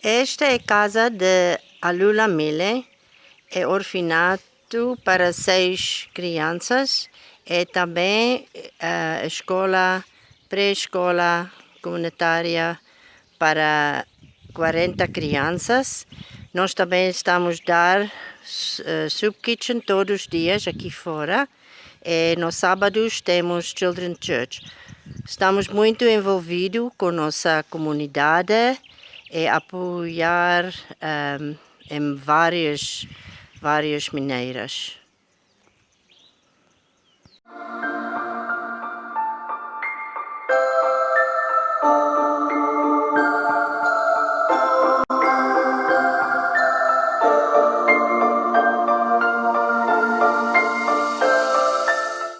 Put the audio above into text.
Esta é a casa de Alula Mile, é orfanato para 6 crianças, é também a escola, pré-escola comunitária para 40 crianças. Nós também estamos a dar soup kitchen todos os dias aqui fora. E nos sábados temos Children's Church. Estamos muito envolvidos com nossa comunidade e apoiar em várias maneiras.